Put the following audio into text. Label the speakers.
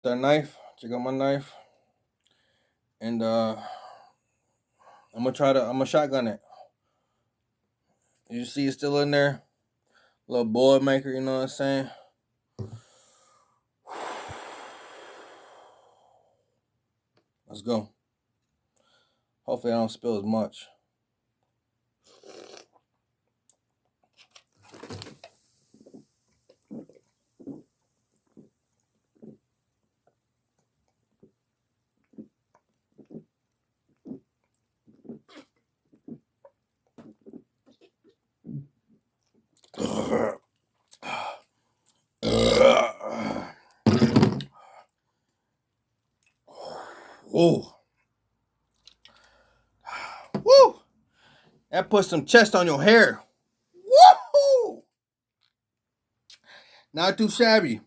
Speaker 1: that knife. Check out my knife. And I'm gonna shotgun it. You see it's still in there. Little boil maker, you know what I'm saying? Let's go. Hopefully I don't spill as much. Oh. Woo! That puts some chest on your hair. Woohoo! Not too shabby.